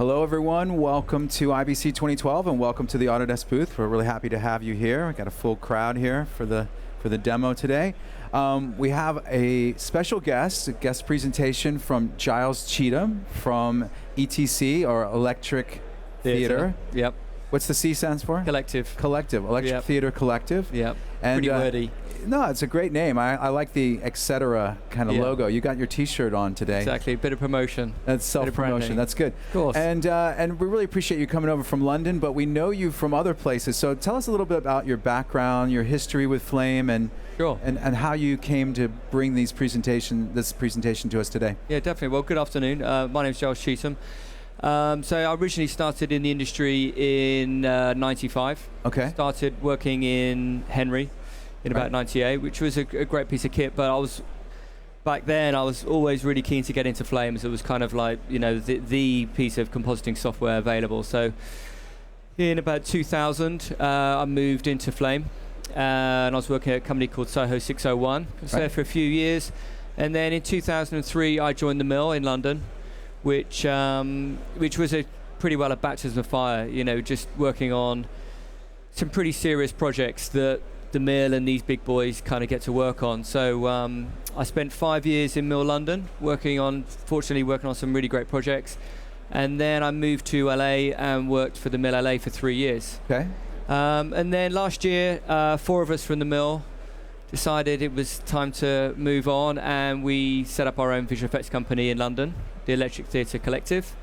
Hello everyone, welcome to IBC 2012 and welcome to the Autodesk booth. We're really happy to have you here. We've got a full crowd here for the demo today. We have a special guest, a guest presentation from Giles Cheatham from ETC, or Electric Theatre. Yep. What's the C stands for? Collective. Collective, Electric Theatre Collective. Yep. And, pretty wordy. No, it's a great name. I like the etc. kind of logo. You got your T-shirt on today. Exactly, a bit of promotion. That's self-promotion. That's good. Of course. And we really appreciate you coming over from London, but we know you from other places. So tell us a little bit about your background, your history with Flame, and sure. and how you came to bring this presentation to us today. Yeah, definitely. Well, good afternoon. My name's Giles Cheatham. So I originally started in the industry in '95. Okay. Started working in Henry in about '98, which was a great piece of kit. But back then I was always really keen to get into Flames. It was kind of like, you know, the piece of compositing software available. So in about 2000, I moved into Flame, and I was working at a company called Soho 601. I was there for a few years, and then in 2003 I joined the mill in London, which was pretty well a baptism of fire. You know, just working on some pretty serious projects that the mill and these big boys kind of get to work on. So I spent 5 years in Mill London working on some really great projects, and then I moved to LA and worked for the Mill LA for 3 years. Okay. And then last year, 4 of us from the mill decided it was time to move on, and we set up our own visual effects company in London, the Electric Theatre Collective.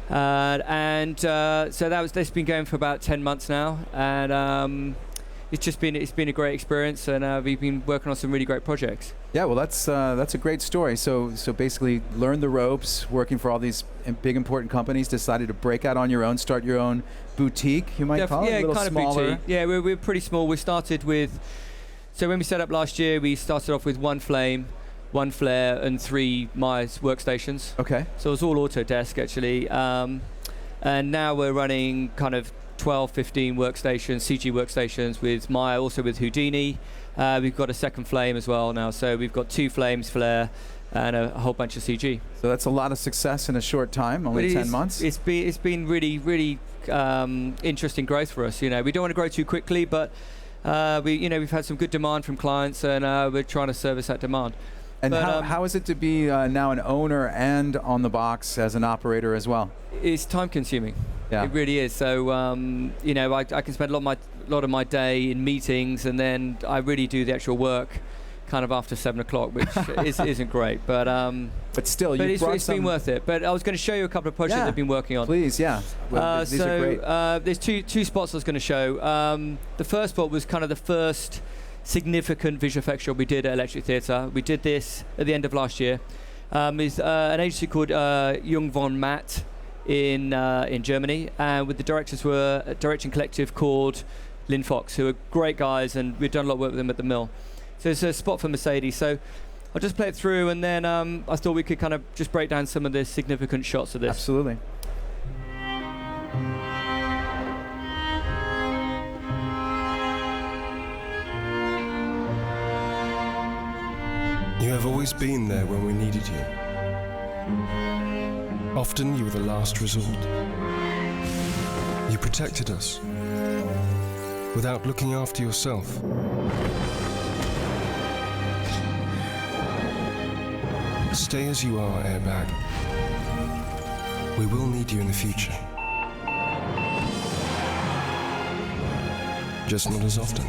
So that's been going for about 10 months now, and it's been a great experience, and we've been working on some really great projects. Yeah, well, that's a great story. So basically, learned the ropes, working for all these big important companies. Decided to break out on your own, start your own boutique. You might call it, a little kind smaller. of boutique. Yeah, we're pretty small. We started with, so when we set up last year, we started off with 1 Flame, 1 Flare, and 3 Myers workstations. Okay. So it was all Autodesk actually, and now we're running kind of 12, 15 workstations, CG workstations with Maya, also with Houdini. We've got a second Flame as well now, so we've got 2 Flames, Flare, and a whole bunch of CG. So that's a lot of success in a short time, only 10 months. It's been really interesting growth for us. You know, we don't want to grow too quickly, but we've had some good demand from clients, and we're trying to service that demand. And how is it to be now an owner and on the box as an operator as well? It's time consuming. Yeah. It really is. So I can spend a lot of my day in meetings, and then I really do the actual work kind of after 7 o'clock, which isn't great. But still, it's been worth it. But I was going to show you a couple of projects I've been working on. Please, yeah. Well, these are great. There's two spots I was going to show. The first spot was kind of the first significant visual effects job we did at Electric Theatre. We did this at the end of last year. It's an agency called Jung von Matt in Germany, and with the directors were a directing collective called Lynn Fox, who are great guys, and we've done a lot of work with them at the mill. So it's a spot for Mercedes. So I'll just play it through, and then I thought we could kind of just break down some of the significant shots of this. Absolutely. You have always been there when we needed you. Often you were the last resort. You protected us without looking after yourself. Stay as you are, Airbag. We will need you in the future. Just not as often.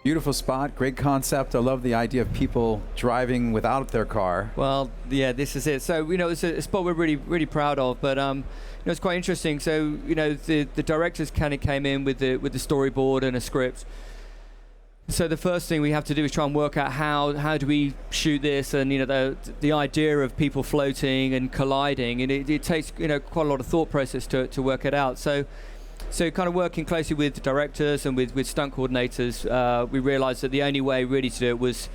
Beautiful spot, great concept. I love the idea of people driving without their car. Well, yeah, this is it. So, you know, it's a spot we're really proud of, but it's quite interesting. So, you know, the directors kind of came in with the storyboard and a script. So the first thing we have to do is try and work out how do we shoot this, and you know the idea of people floating and colliding, and it takes quite a lot of thought process to work it out. So kind of working closely with the directors and with stunt coordinators, we realized that the only way really to do it was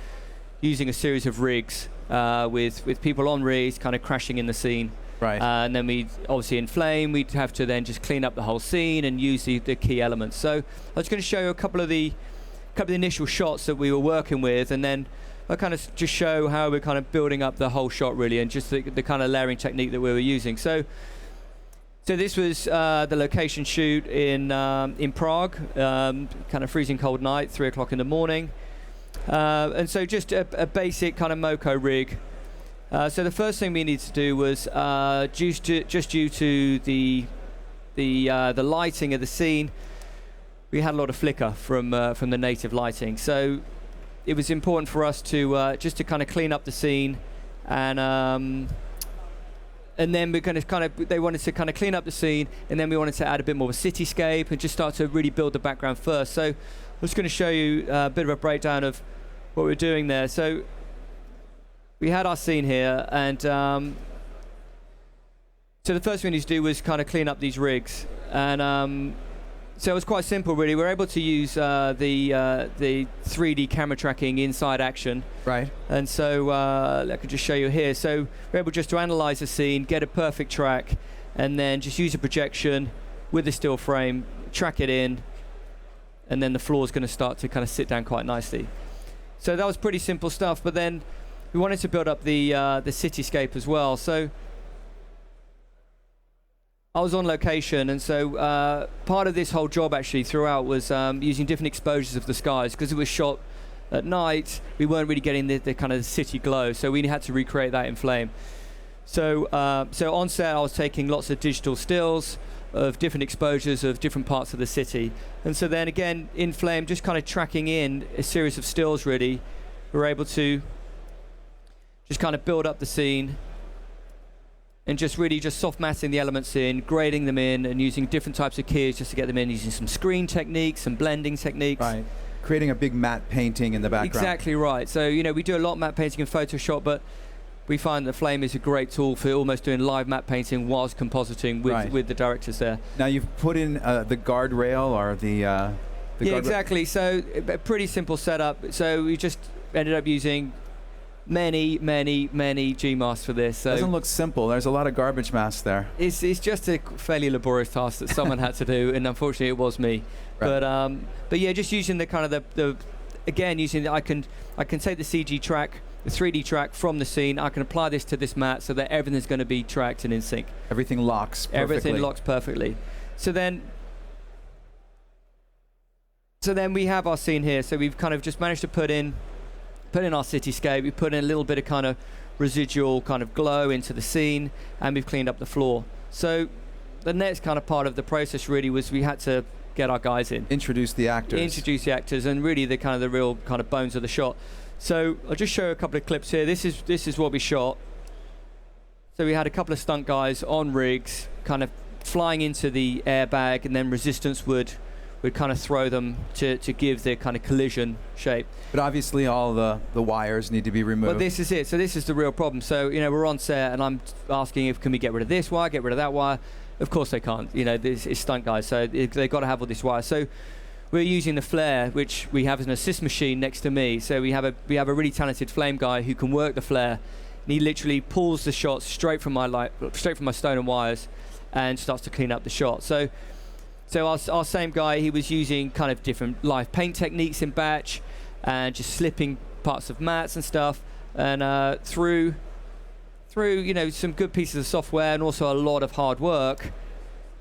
using a series of rigs with people on rigs kind of crashing in the scene. Right. And then we obviously in Flame, we'd have to then just clean up the whole scene and use the key elements. So I was going to show you a couple of the couple of initial shots that we were working with, and then I kind of just show how we're kind of building up the whole shot really, and just the kind of layering technique that we were using. So this was the location shoot in Prague, kind of freezing cold night, 3 o'clock in the morning, and so just a basic kind of Moco rig. So the first thing we needed to do was just due to the lighting of the scene, we had a lot of flicker from the native lighting. So it was important for us to just to kind of clean up the scene, and then we're going to they wanted to kind of clean up the scene, and then we wanted to add a bit more of a cityscape and just start to really build the background first. So I was going to show you a bit of a breakdown of what we're doing there. So we had our scene here, and so the first thing we needed to do was kind of clean up these rigs, and so it was quite simple really. We're able to use the 3D camera tracking inside action. Right. And so I could just show you here. So we're able just to analyze the scene, get a perfect track, and then just use a projection with the still frame, track it in, and then the floor is going to start to kind of sit down quite nicely. So that was pretty simple stuff, but then we wanted to build up the cityscape as well. So I was on location, and so part of this whole job actually throughout was using different exposures of the skies, because it was shot at night. We weren't really getting the kind of city glow, so we had to recreate that in Flame. So on set I was taking lots of digital stills of different exposures of different parts of the city, and so then again in Flame just kind of tracking in a series of stills really, we were able to just kind of build up the scene and just really just soft matting the elements in, grading them in, and using different types of keys just to get them in, using some screen techniques, some blending techniques. Right. Creating a big matte painting in the background. Exactly right. So, we do a lot of matte painting in Photoshop, but we find that Flame is a great tool for almost doing live matte painting whilst compositing with the directors there. Now you've put in the guardrail or the yeah, exactly. So a pretty simple setup. So we just ended up using many G-masks for this. So doesn't look simple. There's a lot of garbage masks there. It's just a fairly laborious task that someone had to do, and unfortunately it was me. Right. But yeah, just using the kind of the again using I can take the CG track, the 3D track from the scene. I can apply this to this mat so that everything's going to be tracked and in sync. Everything locks perfectly. Everything locks perfectly. So then we have our scene here. So we've kind of just managed to put in our cityscape. We put in a little bit of kind of residual kind of glow into the scene, and we've cleaned up the floor. So the next kind of part of the process really was we had to get our guys in. Introduce the actors, and really the kind of the real kind of bones of the shot. So I'll just show you a couple of clips here. This is what we shot. So we had a couple of stunt guys on rigs, kind of flying into the airbag, and then Resistance would kind of throw them to give the kind of collision shape. But obviously all the wires need to be removed. Well, this is it. So this is the real problem. So, we're on set, and I'm asking can we get rid of this wire, get rid of that wire? Of course they can't. This is stunt guys, so they've got to have all this wire. So we're using the flare, which we have as an assist machine next to me. So we have a really talented Flame guy who can work the flare, and he literally pulls the shots straight from my stone and wires, and starts to clean up the shot. So our same guy, he was using kind of different live paint techniques in batch, and just slipping parts of mats and stuff, and through some good pieces of software and also a lot of hard work,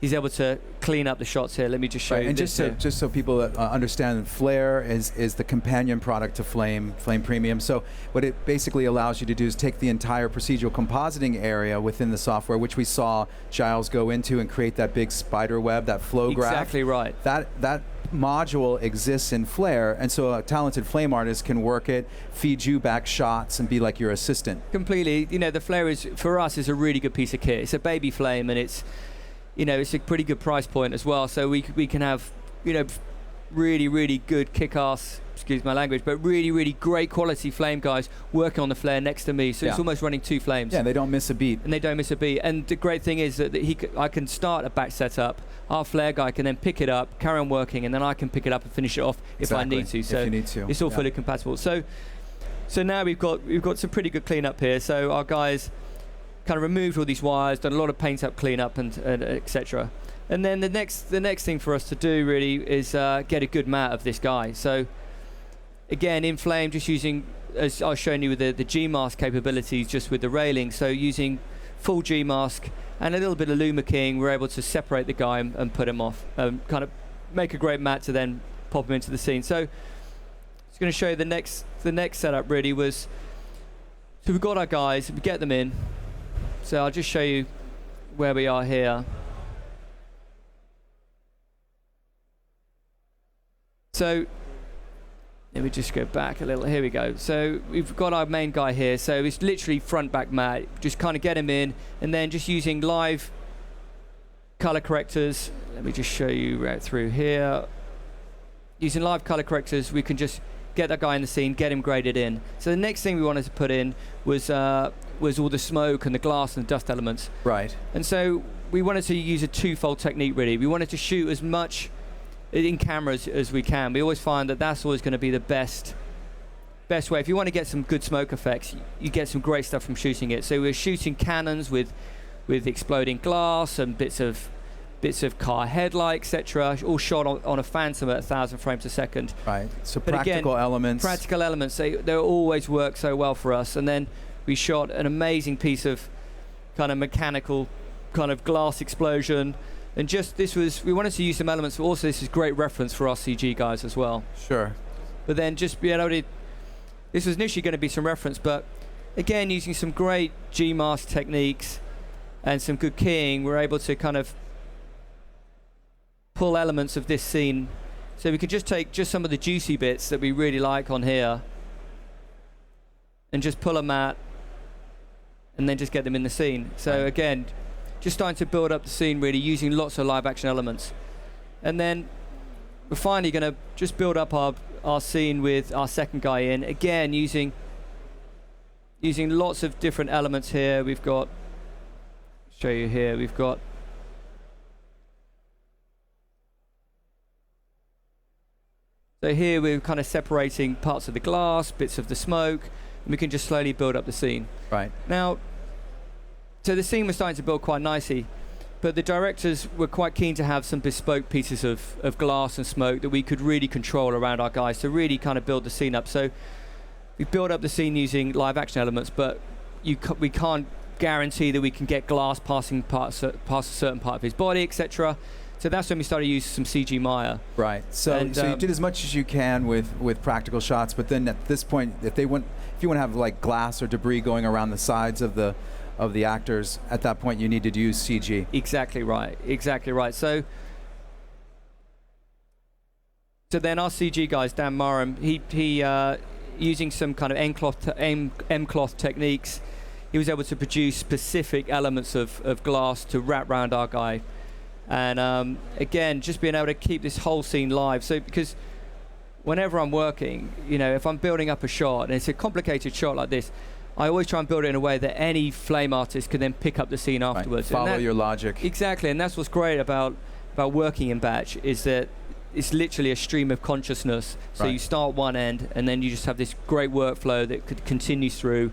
he's able to clean up the shots here. Let me just show you. And just so people understand, Flare is the companion product to Flame Premium. So what it basically allows you to do is take the entire procedural compositing area within the software, which we saw Giles go into, and create that big spider web, that flow graph. Exactly right. That module exists in Flare, and so a talented Flame artist can work it, feed you back shots, and be like your assistant. Completely. The Flare for us is a really good piece of kit. It's a baby Flame, and it's it's a pretty good price point as well. So we can have really good kick-ass, excuse my language, but really great quality Flame guys working on the Flare next to me. So it's almost running two Flames. Yeah, they don't miss a beat. And the great thing is that I can start a batch setup. Our Flare guy can then pick it up, carry on working, and then I can pick it up and finish it off if I need to. So if you need to. It's all fully compatible. So now we've got some pretty good cleanup here. So our guys kind of removed all these wires, done a lot of paint up cleanup, and etc. And then the next thing for us to do really is get a good mat of this guy. So again, in Flame, just using, as I was showing you with the G-mask capabilities, just with the railing. So using full G-mask and a little bit of Luma King, we're able to separate the guy and put him off. Kind of make a great mat to then pop him into the scene. So it's going to show you the next setup really was, so we've got our guys, we get them in. So I'll just show you where we are here. So let me just go back a little. Here we go. So we've got our main guy here. So it's literally front back mat. Just kind of get him in, and then just using live color correctors. Let me just show you right through here. Using live color correctors, we can just get that guy in the scene, get him graded in. So the next thing we wanted to put in was all the smoke and the glass and the dust elements. Right. And so we wanted to use a twofold technique really. We wanted to shoot as much in cameras as we can. We always find that that's always going to be the best way. If you want to get some good smoke effects, you get some great stuff from shooting it. So we're shooting cannons with exploding glass and bits of car headlights, etc., all shot on a Phantom at 1,000 frames a second. Right. So but practical again, elements. Practical elements. They always work so well for us. And then we shot an amazing piece of kind of mechanical, kind of glass explosion. And just we wanted to use some elements, but also this is great reference for our CG guys as well. Sure. But then just being able to, this was initially going to be some reference, but again, using some great G-mask techniques and some good keying, we're able to kind of pull elements of this scene. So we could just take just some of the juicy bits that we really like on here and just pull them out and then just get them in the scene. So again, just starting to build up the scene really, using lots of live action elements. And then we're finally going to just build up our scene with our second guy in. Again, using lots of different elements here. We've got, show you here, we've got so here we're kind of separating parts of the glass, bits of the smoke, and we can just slowly build up the scene. Right. Now, so the scene was starting to build quite nicely, but the directors were quite keen to have some bespoke pieces of glass and smoke that we could really control around our guys to really kind of build the scene up. So we build up the scene using live action elements, but we can't guarantee that we can get glass passing past a certain part of his body, etc. So that's when we started using some CG Maya. Right. So you did as much as you can with practical shots, but then at this point, if you want to have like glass or debris going around the sides of the actors, at that point you need to use CG. Exactly right. Exactly right. So then our CG guys, Dan Murham, he using some kind of M-cloth techniques, he was able to produce specific elements of glass to wrap around our guy. And again, just being able to keep this whole scene live. So because whenever I'm working, if I'm building up a shot and it's a complicated shot like this, I always try and build it in a way that any flame artist can then pick up the scene afterwards. Right. Follow your logic. Exactly, and that's what's great about working in batch, is that it's literally a stream of consciousness. So you start one end, and then you just have this great workflow that could continue through.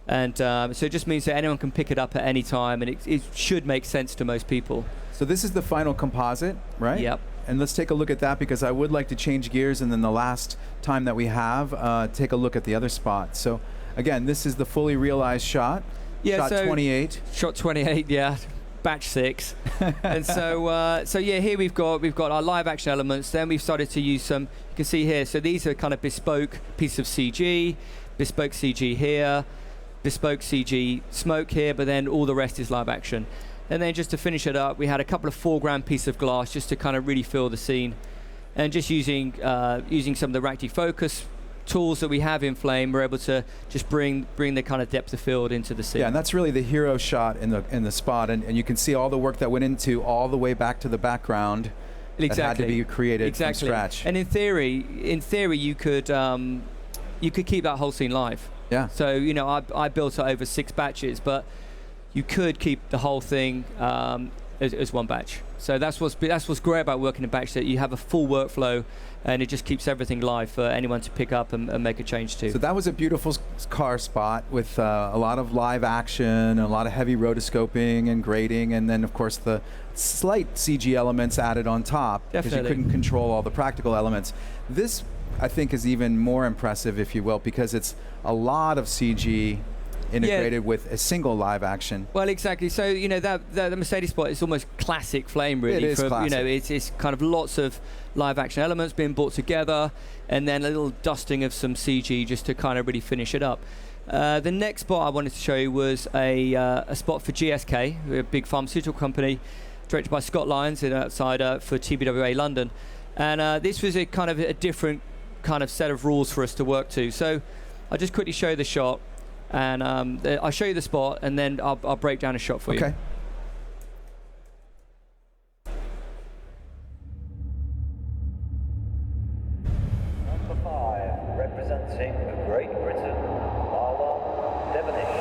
And so it just means that anyone can pick it up at any time, and it should make sense to most people. So this is the final composite, right? Yep. And let's take a look at that, because I would like to change gears, and then the last time that we have, take a look at the other spot. So again, this is the fully realized shot. Yeah, shot so 28. Shot 28, yeah. Batch 6. And so yeah, here we've got our live action elements. Then we've started to use some, you can see here, so these are kind of bespoke piece of CG, bespoke CG here, bespoke CG smoke here, but then all the rest is live action. And then just to finish it up, we had a couple of foreground pieces of glass just to kind of really fill the scene. And just using some of the Racti focus tools that we have in Flame, we're able to just bring the kind of depth of field into the scene. Yeah, and that's really the hero shot in the spot, and you can see all the work that went into all the way back to the background. That had to be created from scratch. And in theory, you could keep that whole scene live. Yeah. So I built it over 6 batches, but you could keep the whole thing as one batch. So that's what's great about working in batch, that you have a full workflow, and it just keeps everything live for anyone to pick up and make a change to. So that was a beautiful car spot with a lot of live action and a lot of heavy rotoscoping and grading, and then of course the slight CG elements added on top, because you couldn't control all the practical elements. This I think is even more impressive, if you will, because it's a lot of CG integrated with a single live action. Well, exactly. So, you know, the Mercedes spot is almost classic Flame, really. It is classic. You know, it's kind of lots of live action elements being brought together, and then a little dusting of some CG just to kind of really finish it up. The next spot I wanted to show you was a spot for GSK, a big pharmaceutical company, directed by Scott Lyons outside for TBWA London. And this was a kind of a different kind of set of rules for us to work to. So I'll just quickly show you the shot. And I'll show you the spot, and then I'll break down a shot for you. Okay. Number 5, representing Great Britain, Marlon Devonish.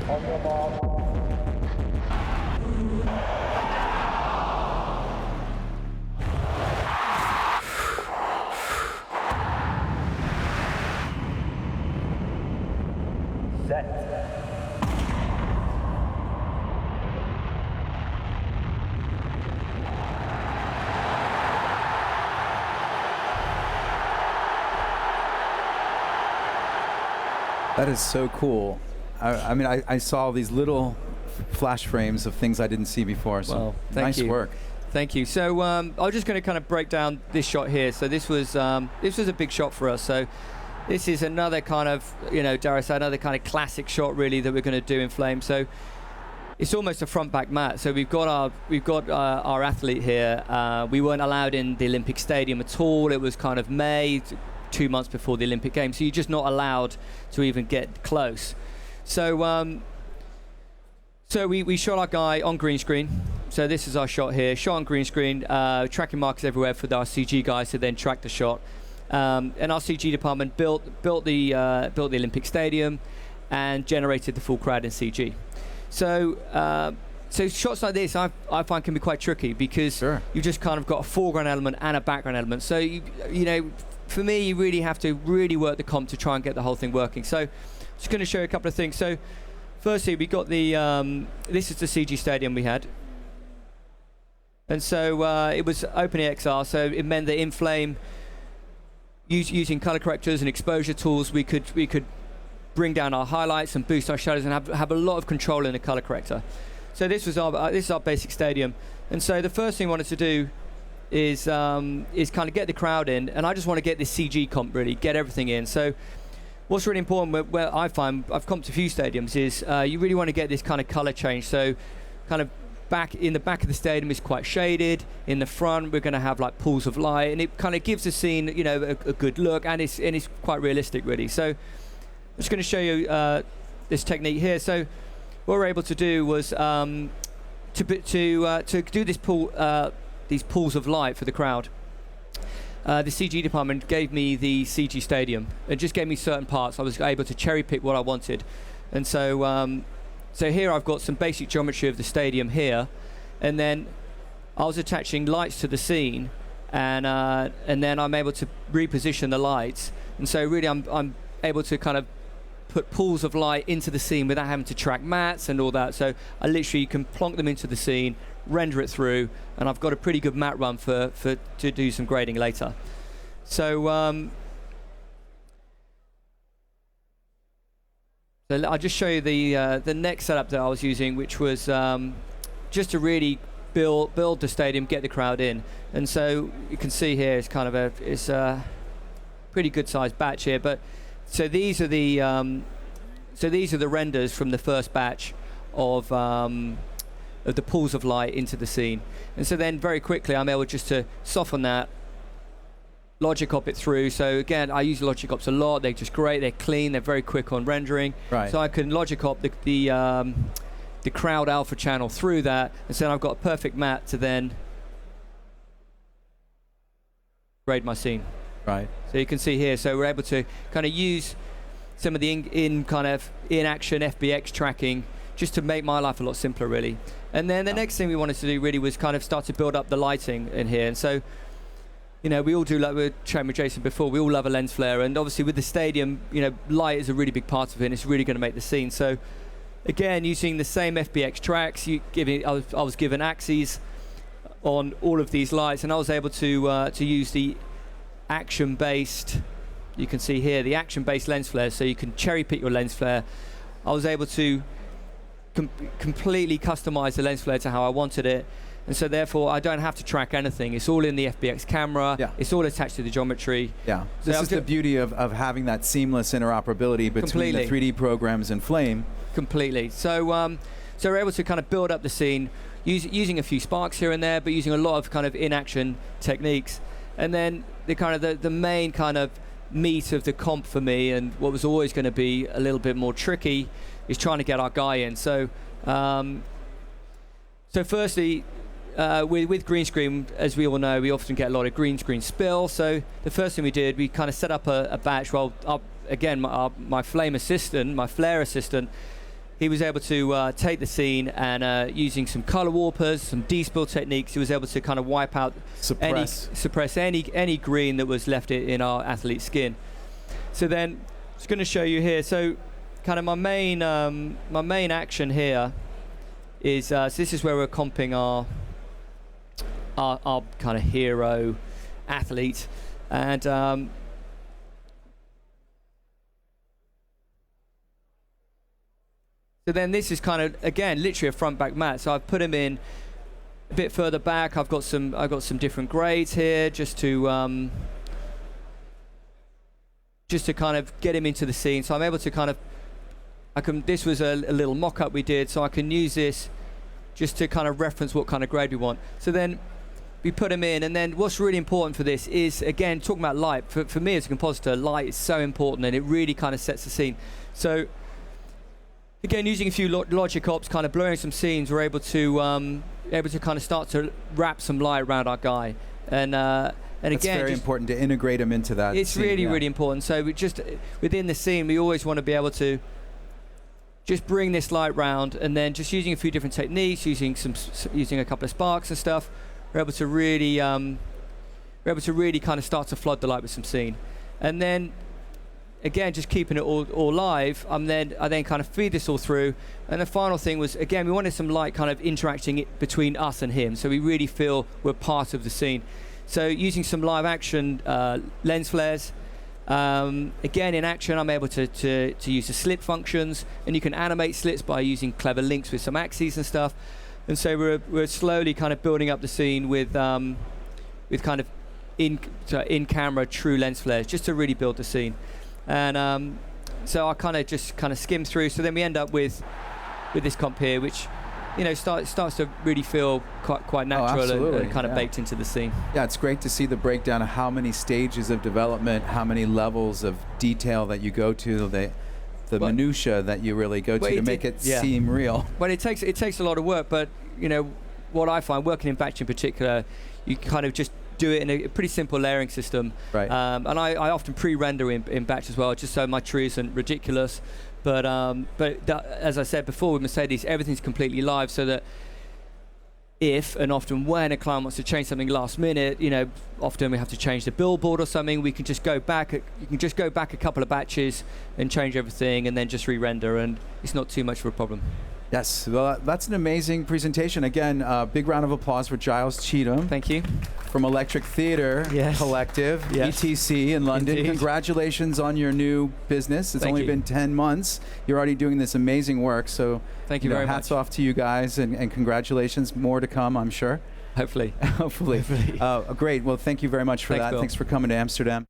On your mark. Set. That is so cool. I mean, I saw these little flash frames of things I didn't see before. So Well, thank nice you. work. Thank you. So I'm just going to kind of break down this shot here. So this was a big shot for us. So this is another kind of, you know, dare I say, another kind of classic shot really that we're going to do in Flame. So it's almost a front back mat. So we've got our athlete here. We weren't allowed in the Olympic Stadium at all. It was kind of May, 2 months before the Olympic Games. So you're just not allowed to even get close. So we shot our guy on green screen. So this is our shot here, shot on green screen, tracking markers everywhere for our CG guys to then track the shot. And our CG department built the Olympic Stadium and generated the full crowd in CG. So shots like this I find can be quite tricky because Sure. you've just kind of got a foreground element and a background element. So you know, for me, you really have to really work the comp to try and get the whole thing working. So just going to show you a couple of things. So firstly, we got the this is the CG stadium we had. And so it was OpenEXR, so it meant that in Flame, using color correctors and exposure tools, we could bring down our highlights and boost our shadows and have a lot of control in the color corrector. So this is our basic stadium. And so the first thing I wanted to do is kind of get the crowd in, and I just want to get this CG comp really, get everything in. So what's really important, where I find I've comped a few stadiums, is you really want to get this kind of color change. So kind of in the back of the stadium is quite shaded. In the front, we're going to have like pools of light, and it kind of gives the scene, you know, a good look, and it's quite realistic, really. So I'm just going to show you this technique here. So what we're able to do was to do this these pools of light for the crowd. The CG department gave me the CG stadium. It just gave me certain parts. I was able to cherry pick what I wanted, and so. So here I've got some basic geometry of the stadium here, and then I was attaching lights to the scene, and then I'm able to reposition the lights, and so really I'm able to kind of put pools of light into the scene without having to track mats and all that. So I literally can plonk them into the scene, render it through, and I've got a pretty good mat run to do some grading later. So so I'll just show you the next setup that I was using, which was just to really build the stadium, get the crowd in. And so you can see here it's kind of a pretty good sized batch here. But so these are the renders from the first batch of the pools of light into the scene. And so then very quickly I'm able just to soften that, logic op it through. So again, I use logic ops a lot. They're just great. They're clean. They're very quick on rendering. Right. So I can logic op the crowd alpha channel through that, and so I've got a perfect mat to then grade my scene. Right. So you can see here. So we're able to kind of use some of the in action FBX tracking just to make my life a lot simpler, really. And then the next thing we wanted to do really was kind of start to build up the lighting in here. And so, you know, we all do, like we were chatting with Jason before, we all love a lens flare. And obviously with the stadium, you know, light is a really big part of it, and it's really going to make the scene. So again, using the same FBX tracks, I was given axes on all of these lights, and I was able to use the action-based, you can see here, the action-based lens flares, so you can cherry pick your lens flare. I was able to completely customize the lens flare to how I wanted it, and so therefore I don't have to track anything. It's all in the FBX camera. Yeah. It's all attached to the geometry. Yeah, So this is the beauty of having that seamless interoperability between the 3D programs and Flame. Completely. So we're able to kind of build up the scene using a few sparks here and there, but using a lot of kind of in-action techniques. And then the main kind of meat of the comp for me, and what was always going to be a little bit more tricky, is trying to get our guy in. So firstly, with green screen, as we all know, we often get a lot of green screen spill. So the first thing we did, we kind of set up a batch. Well, again, my flare assistant, he was able to take the scene and using some color warpers, some despill techniques, he was able to kind of wipe out, suppress any green that was left in our athlete's skin. So then, I'm just going to show you here. So, kind of my main action here is so this is where we're comping our kind of hero athlete, and so then this is kind of, again, literally a front back mat. So I've put him in a bit further back. I've got some different grades here just to kind of get him into the scene. So I'm able to kind of, this was a little mock-up we did, so I can use this just to kind of reference what kind of grade we want. So then we put him in, and then what's really important for this is, again, talking about light. For me as a compositor, light is so important, and it really kind of sets the scene. So again, using a few logic ops, kind of blurring some scenes, we're able to kind of start to wrap some light around our guy, and It's again, very important to integrate them into that. It's scene, really, yeah. really important. So we just within the scene, we always want to be able to just bring this light round, and then just using a few different techniques, using a couple of sparks and stuff, we're able to really kind of start to flood the light with some scene, and then again, just keeping it all live. I then kind of feed this all through, and the final thing was, again, we wanted some light kind of interacting between us and him, so we really feel we're part of the scene. So using some live action lens flares. Again, in action, I'm able to use the slit functions, and you can animate slits by using clever links with some axes and stuff. And so we're slowly kind of building up the scene with kind of in-camera true lens flares, just to really build the scene. And so I kind of skim through. So then we end up with this comp here, which, you know, starts to really feel quite natural and kind of baked into the scene. Yeah, it's great to see the breakdown of how many stages of development, how many levels of detail that you go to, the minutia that you really go to make it seem real. Well, it takes a lot of work, but you know what I find working in batch in particular, you kind of just do it in a pretty simple layering system. Right. And I often pre-render in batch as well, just so my tree isn't ridiculous. But as I said before with Mercedes, everything's completely live, so that if and often when a client wants to change something last minute, you know, often we have to change the billboard or something, we can just go back. You can just go back a couple of batches and change everything, and then just re-render, and it's not too much of a problem. Yes, well, that's an amazing presentation. Again, big round of applause for Giles Cheatham. Thank you. From Electric Theatre Collective, ETC in London. Indeed. Congratulations on your new business. It's only been 10 months. You're already doing this amazing work. So thank you very much. Hats off to you guys, and congratulations. More to come, I'm sure. Hopefully. Hopefully. Great. Well, thank you very much for that. Bill. Thanks for coming to Amsterdam.